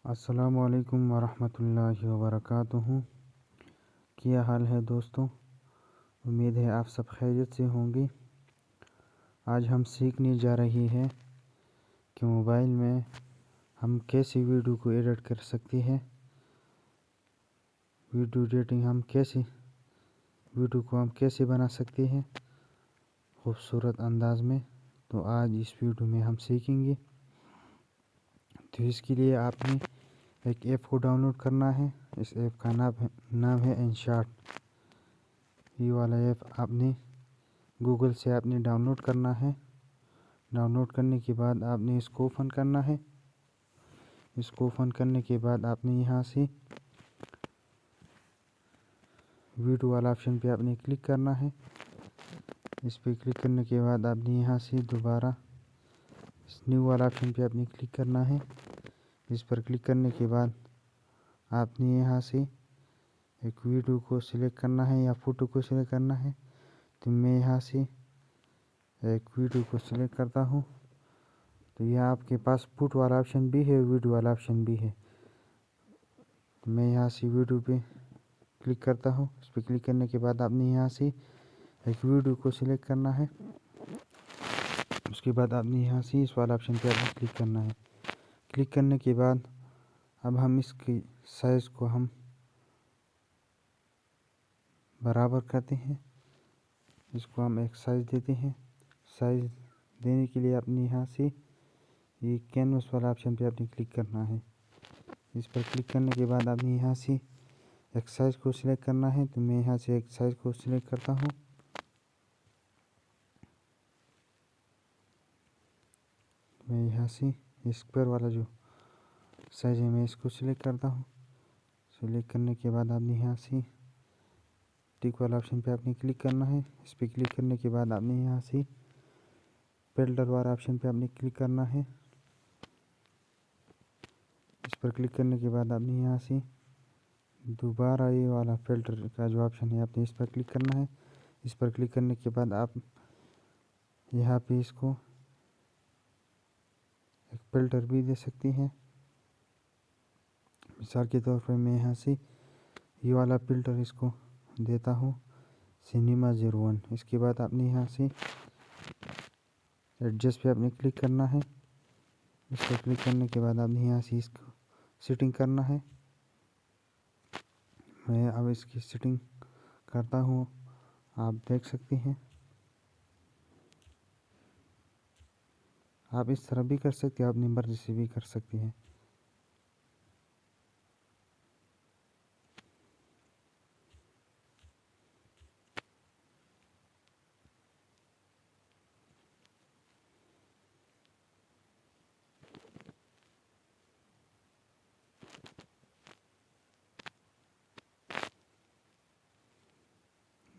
अस्सलामुअलैकुम वरहमतुल्लाहि वबरकातुहू। क्या हाल है दोस्तों? उम्मीद है आप सब खैरियत से होंगे। आज हम सीखने जा रहे हैं कि मोबाइल में हम कैसे वीडियो को एडिट कर सकते हैं। वीडियो को हम कैसे बना सकते हैं खूबसूरत अंदाज में। तो आज इस वीडियो में हम सीखेंगे। तो इसके लिए आपने एक ऐप को डाउनलोड करना है। इस ऐप का नाम है InShot। ये वाला ऐप आपने गूगल से आपने डाउनलोड करना है। डाउनलोड करने के बाद आपने इसको ओपन करना है। इसको ओपन करने के बाद आपने यहाँ से वीडियो वाला ऑप्शन पे आपने क्लिक करना है। इस पे क्लिक करने के बाद आपने यहाँ से दोबारा इस न्यू वाला ऑप्शन पे आपने क्लिक करना है। इस पर क्लिक करने के बाद आपने यहाँ से एक वीडियो को सिलेक्ट करना है या फ़ोटो को सिलेक्ट करना है। तो मैं यहाँ से एक वीडियो को सिलेक्ट करता हूँ। तो यहाँ आपके पास फ़ोटो वाला ऑप्शन भी है, वीडियो वाला ऑप्शन भी है। तो मैं यहाँ से वीडियो पे क्लिक करता हूँ। इस पर क्लिक करने के बाद आपने यहाँ से एक वीडियो को सिलेक्ट करना है। उसके बाद आपने यहाँ से इस वाला ऑप्शन पे आपने क्लिक करना है। क्लिक करने के बाद अब हम इसकी साइज़ को हम बराबर करते हैं। इसको हम एक साइज़ देते हैं। साइज़ देने के लिए आपने यहाँ से ये कैनवस वाला ऑप्शन पे आपने क्लिक करना है। इस पर क्लिक करने के बाद आपने यहाँ से एक साइज़ को सिलेक्ट करना है। तो मैं यहाँ से एक साइज़ को सिलेक्ट करता हूँ। मैं यहाँ से स्क्वायर वाला जो साइज़ है मैं इसको सिलेक्ट करता हूँ। सिलेक्ट करने के बाद आपने यहाँ से टिक वाला ऑप्शन पे आपने क्लिक करना है। इस पर क्लिक करने के बाद आपने यहाँ से फिल्टर वाला ऑप्शन पे आपने क्लिक करना है। इस पर क्लिक करने के बाद आपने यहाँ से दोबारा ये वाला फिल्टर का जो ऑप्शन है आपने इस पर क्लिक करना है। इस पर क्लिक करने के बाद आप यहाँ पे इसको एक फिल्टर भी दे सकती हैं। मिसाल के तौर पर मैं यहाँ से ये वाला फिल्टर इसको देता हूँ सिनेमा 01। इसके बाद आपने यहाँ से एडजस्ट पे आपने क्लिक करना है। इस पर क्लिक करने के बाद आपने यहाँ से इसको सेटिंग करना है। मैं अब इसकी सेटिंग करता हूँ, आप देख सकते हैं। आप इस तरह भी कर सकते हैं, अपनी मर्ज़ी से भी कर सकते हैं।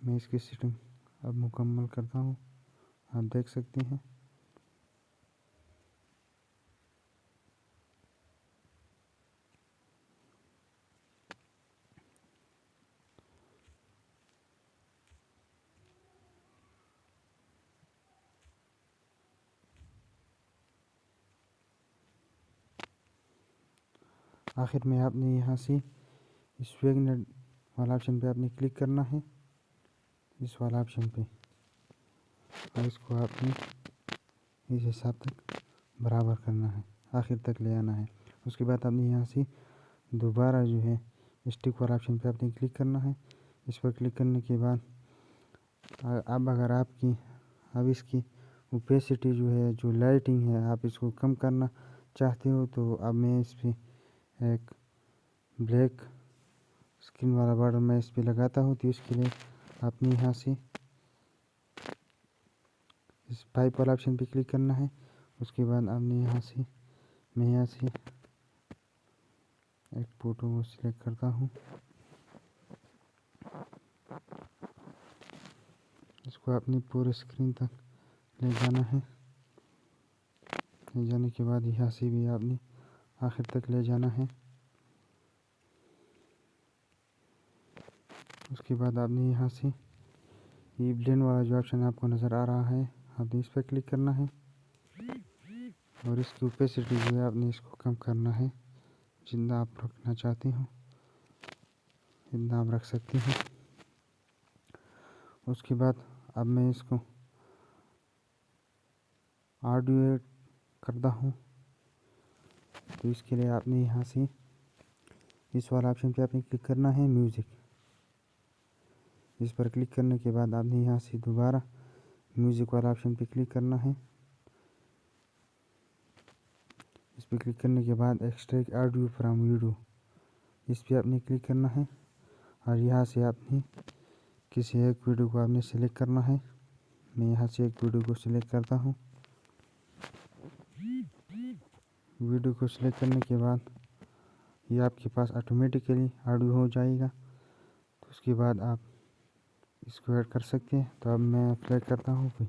मैं इसकी सेटिंग अब मुकम्मल करता हूँ, आप देख सकते हैं। आखिर में आपने यहाँ से इस वैगनर वाला ऑप्शन पे आपने क्लिक करना है, इस वाला ऑप्शन पे, और इसको आपने इस हिसाब तक बराबर करना है, आखिर तक ले आना है। उसके बाद आपने यहाँ से दोबारा जो है स्टिक वाला ऑप्शन पे आपने क्लिक करना है। इस पर क्लिक करने के बाद अब अगर अब इसकी ओपेसिटी जो है, जो लाइटिंग है, आप इसको कम करना चाहते हो तो अब मैं इस पर एक ब्लैक स्क्रीन वाला बॉर्डर मैं इस पर लगाता हूँ। तो इसके लिए आपने यहाँ से इस पाइप वाला ऑप्शन पे क्लिक करना है। उसके बाद आपने मैं यहाँ से एक फ़ोटो को सिलेक्ट करता हूँ। इसको अपनी पूरे स्क्रीन तक ले जाना है। ले जाने के बाद यहाँ से भी आपने आखिर तक ले जाना है। उसके बाद आपने यहाँ से ये ब्लेंड वाला जो ऑप्शन आपको नज़र आ रहा है, आपने इस पर क्लिक करना है और इसकी ओपेसिटी जो है आपने इसको कम करना है। जितना आप रखना चाहते हो इतना आप रख सकते हैं। उसके बाद अब मैं इसको ऑडियो ऐड करता हूँ। तो इसके लिए आपने यहाँ से इस वाला ऑप्शन पे आपने क्लिक करना है म्यूज़िक। इस पर क्लिक करने के बाद आपने यहाँ से दोबारा म्यूज़िक वाला ऑप्शन पे क्लिक करना है। इस पर क्लिक करने के बाद एक्सट्रैक्ट ऑडियो फ्रॉम वीडियो, इस पर आपने क्लिक करना है और यहाँ से आपने किसी एक वीडियो को आपने सेलेक्ट करना है। मैं यहाँ से एक वीडियो को सिलेक्ट करता हूँ। वीडियो को सिलेक्ट करने के बाद ये आपके पास ऑटोमेटिकली ऑडियो हो जाएगा। तो उसके बाद आप इसको ऐड कर सकते हैं। तो अब मैं अप्लाई करता हूँ कि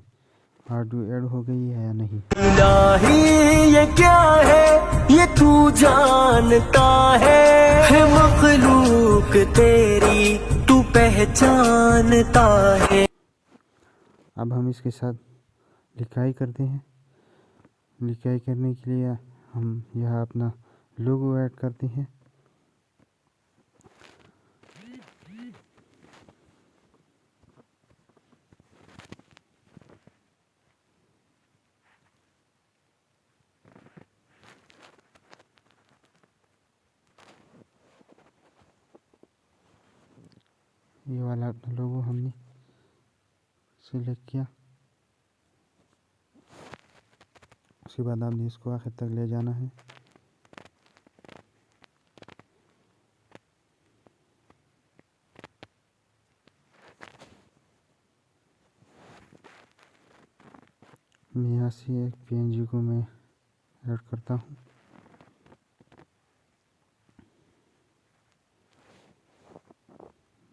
ऑडियो ऐड हो गई है या नहीं। इलाही ये क्या है, ये तू जानता है मखलूक तेरी तू पहचानता है। अब हम इसके साथ लिखाई करते हैं। लिखाई करने के लिए हम यहाँ अपना लोगो ऐड करते हैं। ये वाला अपना लोगो हमने सिलेक्ट किया। उसके बाद आपने इसको आखिर तक ले जाना है। मैं यहाँ से एक PNG को मैं ऐड करता हूँ।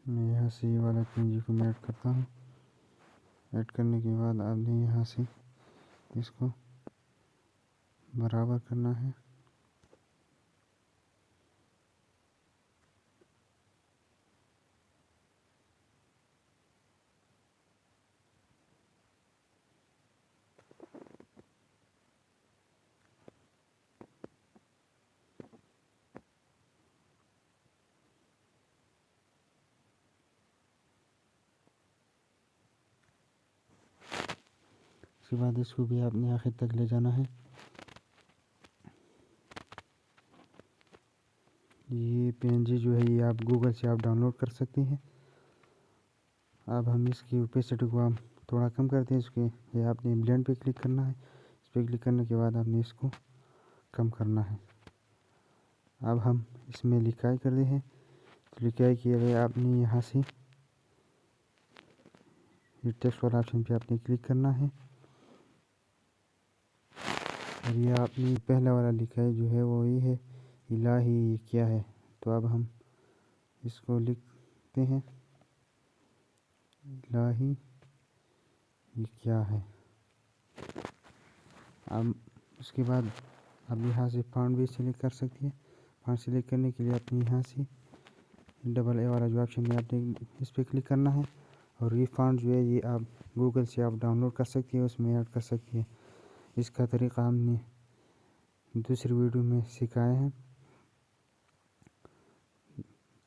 मैं यहाँ से ये वाला PNG को मैं ऐड करता हूँ। ऐड करने के बाद आपने यहाँ से इसको बराबर करना है। उसके बाद इसको भी आपने आखिर तक ले जाना है। ये PNG जो है ये आप गूगल से आप डाउनलोड कर सकते हैं। अब हम इसकी ओपेसिटी को हम थोड़ा कम करते हैं। इसके ये आपने ब्लेंड पे क्लिक करना है। इस पर क्लिक करने के बाद आपने इसको कम करना है। अब हम इसमें लिखाई करते हैं। तो लिखाई के लिए आपने यहाँ से ये टेक्स्ट वाला ऑप्शन पे आपने क्लिक करना है और ये आपने पहला वाला लिखाई जो है वो ये है, इलाही ये क्या है। तो अब हम इसको लिखते हैं, इलाही ये क्या है। अब उसके बाद आप यहाँ से फॉन्ट भी सिलेक्ट कर सकते हैं। फॉन्ट सिलेक्ट करने के लिए आपने यहाँ से डबल ए वाला जो ऑप्शन है आपने इस पर क्लिक करना है और ये फॉन्ट जो है ये आप गूगल से आप डाउनलोड कर सकते हैं, उसमें ऐड कर सकते हैं। इसका तरीका हमने दूसरी वीडियो में सिखाया है।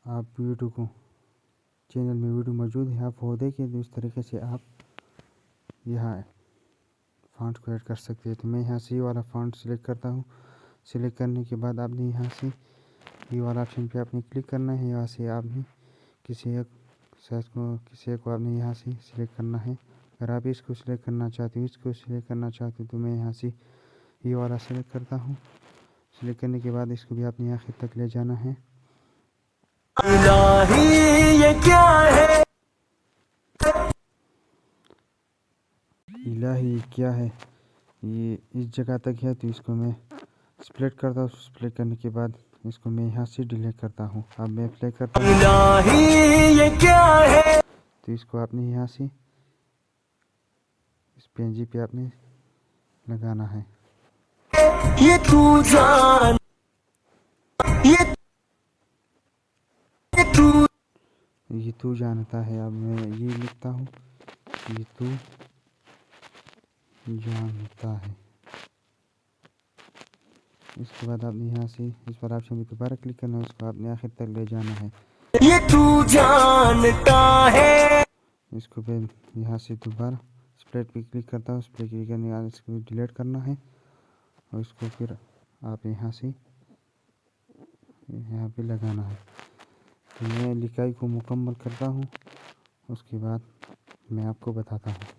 आप वीडियो को चैनल में वीडियो मौजूद है, आप वो देखिए। तो इस तरीके से आप यहाँ फॉन्ट को ऐड कर सकते हैं। तो मैं यहाँ से ये वाला फॉन्ट सिलेक्ट करता हूँ। सिलेक्ट करने के बाद आपने यहाँ से ये वाला ऑप्शन पे आपने क्लिक करना है। यहाँ से आपने किसी एक साइज को आपने यहाँ से सिलेक्ट करना है। अगर आप इसको सिलेक्ट करना चाहते हो, इसको सिलेक्ट करना चाहते हो, तो मैं यहाँ से ये वाला सिलेक्ट करता हूँ। सिलेक्ट करने के बाद इसको भी आपने आखिर तक ले जाना है। इलाही ये क्या है, इलाही ये क्या है, ये इस जगह तक है। तो इसको मैं स्प्लिट करता हूँ। स्प्लिट करने के बाद इसको मैं यहाँ से डिलीट करता हूँ। अब मैं अप्लाई करता हूँ। इलाही ये क्या है, तो इसको आपने यहाँ से इस PNG पे आपने लगाना है। ये तू जान, ये तू जानता है। अब मैं ये लिखता हूँ, ये तू जानता है। इसके बाद आपने यहाँ से इस पर ऑप्शन में दोबारा क्लिक करना है, उसको आपने आखिर तक ले जाना है। ये तू जानता है। इसको फिर यहाँ से दोबारा स्प्लिट पे क्लिक करता हूँ, स्प्लिट क्लिक करने के बाद इसको डिलीट करना है और इसको फिर आप यहाँ से यहाँ पे लगाना है। तो मैं लिखाई को मुकम्मल करता हूँ, उसके बाद मैं आपको बताता हूँ।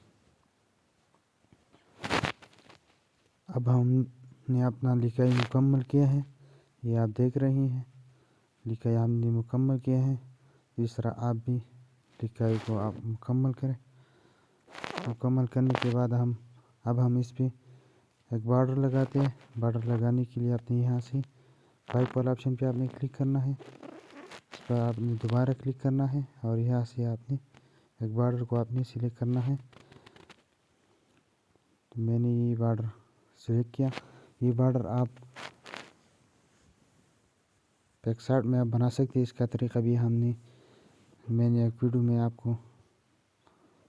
अब हमने अपना लिखाई मुकम्मल किया है, ये आप देख रहे हैं लिखाई हमने मुकम्मल किया है। इस तरह आप भी लिखाई को आप मुकम्मल करें। मुकम्मल करने के बाद अब हम इस पे एक बॉर्डर लगाते हैं। बॉर्डर लगाने के लिए आपने यहाँ से पाइप वाला ऑप्शन पे आपने क्लिक करना है, इस पर आपने दोबारा क्लिक करना है और यहाँ से आपने एक बॉर्डर को आपने सिलेक्ट करना है। तो मैंने ये बॉर्डर सिलेक्ट किया। ये बॉर्डर आप बैकसाइड में आप बना सकते हैं। इसका तरीका भी मैंने एक वीडियो में आपको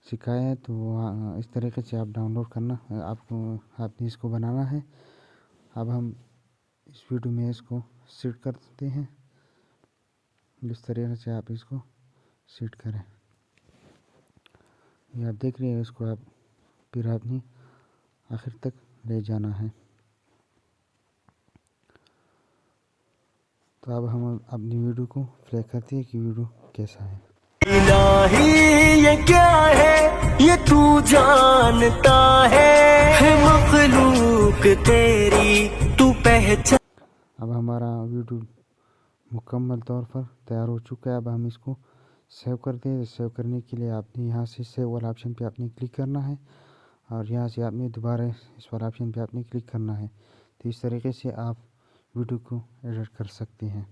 सिखाया है, तो इस तरीके से आप डाउनलोड करना आपने इसको बनाना है। अब हम इस वीडियो में इसको सेट करते हैं। इस तरीके से आप इसको सेट करें। ये आप देख रहे हैं, इसको आप फिर आपने आखिर तक ले जाना है। तो अब हम अपनी वीडियो को प्ले करते हैं कि वीडियो कैसा है। इलाही ये क्या है, ये तू जानता है मखलूक तेरी तू पहचान। अब हमारा वीडियो मुकम्मल तौर पर तैयार हो चुका है। अब हम इसको सेव करते हैं। सेव करने के लिए आपने यहाँ से सेव वाला ऑप्शन पे आपने क्लिक करना है और यहाँ से आपने दोबारा इस वाला ऑप्शन पे आपने क्लिक करना है। तो इस तरीके से आप वीडियो को एडिट कर सकते हैं।